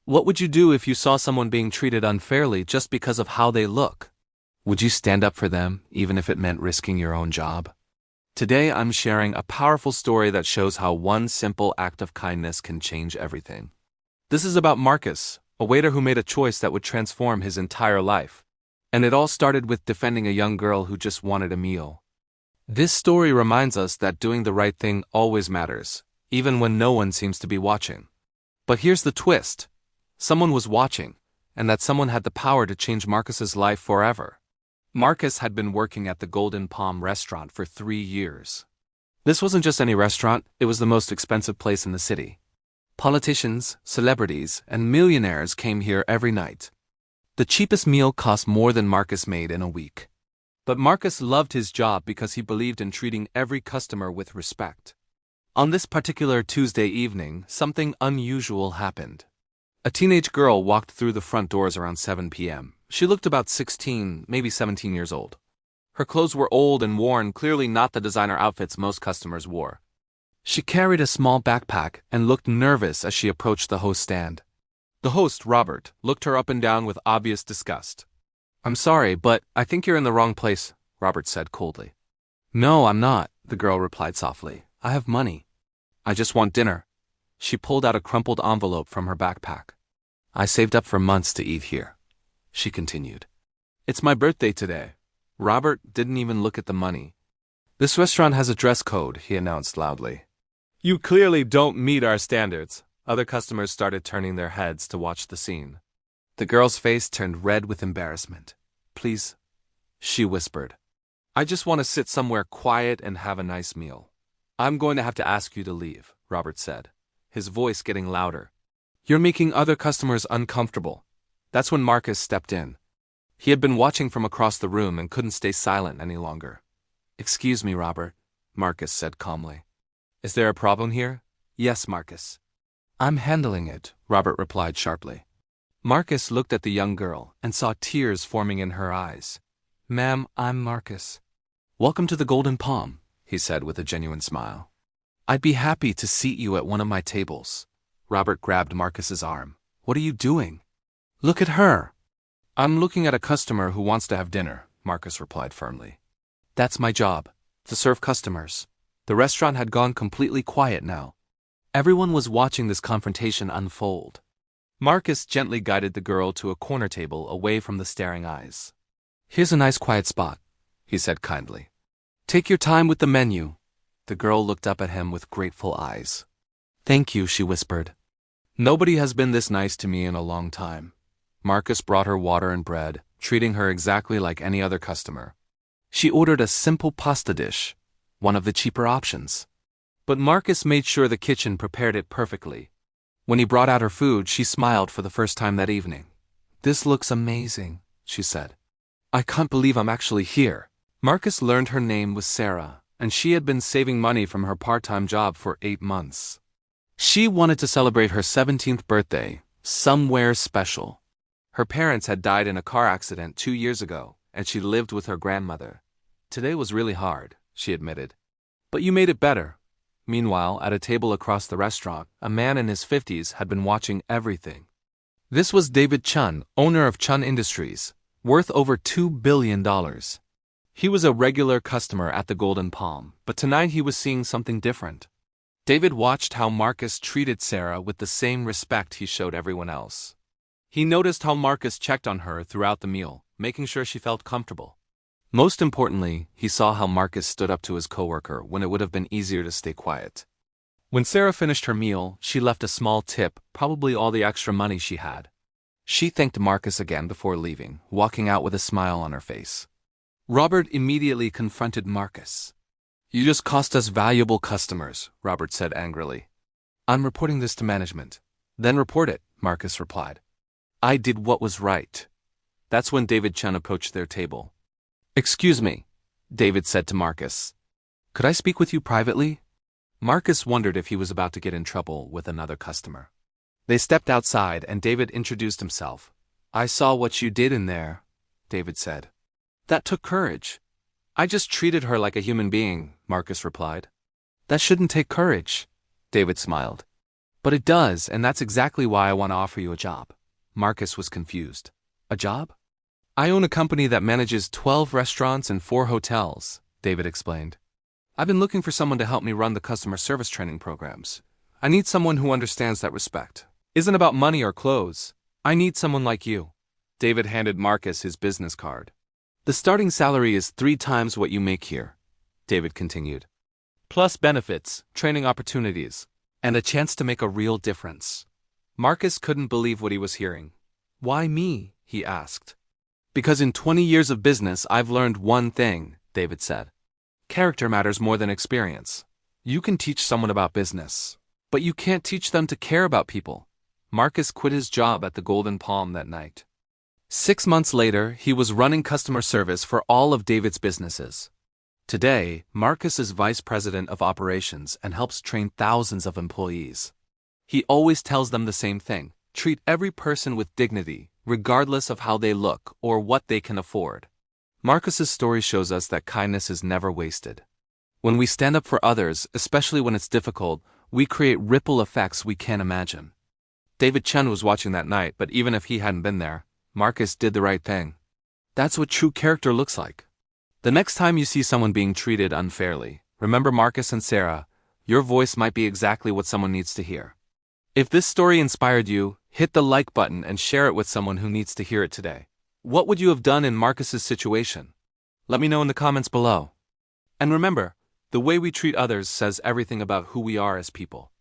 What would you do if you saw someone being treated unfairly just because of how they look? Would you stand up for them, even if it meant risking your own job? Today I'm sharing a powerful story that shows how one simple act of kindness can change everything. This is about Marcus, a waiter who made a choice that would transform his entire life. And it all started with defending a young girl who just wanted a meal. This story reminds us that doing the right thing always matters, even when no one seems to be watching. But here's the twist. Someone was watching, and that someone had the power to change Marcus's life forever. Marcus had been working at the Golden Palm restaurant for 3 years. This wasn't just any restaurant, it was the most expensive place in the city. Politicians, celebrities, and millionaires came here every night. The cheapest meal cost more than Marcus made in a week. But Marcus loved his job because he believed in treating every customer with respect. On this particular Tuesday evening, something unusual happened. A teenage girl walked through the front doors around 7 p.m. She looked about 16, maybe 17 years old. Her clothes were old and worn, clearly not the designer outfits most customers wore. She carried a small backpack and looked nervous as she approached the host stand. The host, Robert, looked her up and down with obvious disgust. "I'm sorry, but I think you're in the wrong place," Robert said coldly. "No, I'm not," the girl replied softly. "I have money. I just want dinner." She pulled out a crumpled envelope from her backpack. "I saved up for months to eat here," she continued. "It's my birthday today." Robert didn't even look at the money. "This restaurant has a dress code," he announced loudly. "You clearly don't meet our standards." Other customers started turning their heads to watch the scene. The girl's face turned red with embarrassment. "Please," she whispered. "I just want to sit somewhere quiet and have a nice meal." "I'm going to have to ask you to leave," Robert said, his voice getting louder. "You're making other customers uncomfortable." That's when Marcus stepped in. He had been watching from across the room and couldn't stay silent any longer. "Excuse me, Robert," Marcus said calmly. "Is there a problem here?" "Yes, Marcus." "I'm handling it," Robert replied sharply. Marcus looked at the young girl and saw tears forming in her eyes. "Ma'am, I'm Marcus." "Welcome to the Golden Palm," he said with a genuine smile. "I'd be happy to seat you at one of my tables." Robert grabbed Marcus's arm. "What are you doing?" "Look at her." "I'm looking at a customer who wants to have dinner," Marcus replied firmly. "That's my job, to serve customers." The restaurant had gone completely quiet now. Everyone was watching this confrontation unfold. Marcus gently guided the girl to a corner table away from the staring eyes. "Here's a nice quiet spot," he said kindly. "Take your time with the menu." The girl looked up at him with grateful eyes. "Thank you," she whispered. "Nobody has been this nice to me in a long time." Marcus brought her water and bread, treating her exactly like any other customer. She ordered a simple pasta dish, one of the cheaper options. But Marcus made sure the kitchen prepared it perfectly. When he brought out her food, she smiled for the first time that evening. "This looks amazing," she said. "I can't believe I'm actually here." Marcus learned her name was Sarah, and she had been saving money from her part-time job for 8 months. She wanted to celebrate her 17th birthday, somewhere special. Her parents had died in a car accident 2 years ago, and she lived with her grandmother. "Today was really hard," she admitted. "But you made it better." Meanwhile, at a table across the restaurant, a man in his 50s had been watching everything. This was David Chun, owner of Chun Industries, worth over $2 billion. He was a regular customer at the Golden Palm, but tonight he was seeing something different. David watched how Marcus treated Sarah with the same respect he showed everyone else. He noticed how Marcus checked on her throughout the meal, making sure she felt comfortable. Most importantly, he saw how Marcus stood up to his coworker when it would have been easier to stay quiet. When Sarah finished her meal, she left a small tip, probably all the extra money she had. She thanked Marcus again before leaving, walking out with a smile on her face. Robert immediately confronted Marcus. "You just cost us valuable customers," Robert said angrily. "I'm reporting this to management." "Then report it," Marcus replied. "I did what was right." That's when David Chun approached their table. "Excuse me," David said to Marcus. "Could I speak with you privately?" Marcus wondered if he was about to get in trouble with another customer. They stepped outside and David introduced himself. "I saw what you did in there," David said. "That took courage." "I just treated her like a human being," Marcus replied. "That shouldn't take courage," David smiled. But it does, and that's exactly why I want to offer you a job. Marcus was confused. A job? I own a company that manages 12 restaurants and 4 hotels, David explained. I've been looking for someone to help me run the customer service training programs. I need someone who understands that respect isn't about money or clothes. I need someone like you. David handed Marcus his business card. The starting salary is 3 times what you make here, David continued. Plus benefits, training opportunities, and a chance to make a real difference. Marcus couldn't believe what he was hearing. Why me? He asked. Because in 20 years of business, I've learned one thing, David said. Character matters more than experience. You can teach someone about business, but you can't teach them to care about people. Marcus quit his job at the Golden Palm that night. 6 months later, he was running customer service for all of David's businesses. Today, Marcus is vice president of operations and helps train thousands of employees. He always tells them the same thing: treat every person with dignity, regardless of how they look or what they can afford. Marcus's story shows us that kindness is never wasted. When we stand up for others, especially when it's difficult, we create ripple effects we can't imagine. David Chen was watching that night, but even if he hadn't been there, Marcus did the right thing. That's what true character looks like. The next time you see someone being treated unfairly, remember Marcus and Sarah. Your voice might be exactly what someone needs to hear. If this story inspired you, hit the like button and share it with someone who needs to hear it today. What would you have done in Marcus's situation? Let me know in the comments below. And remember, the way we treat others says everything about who we are as people.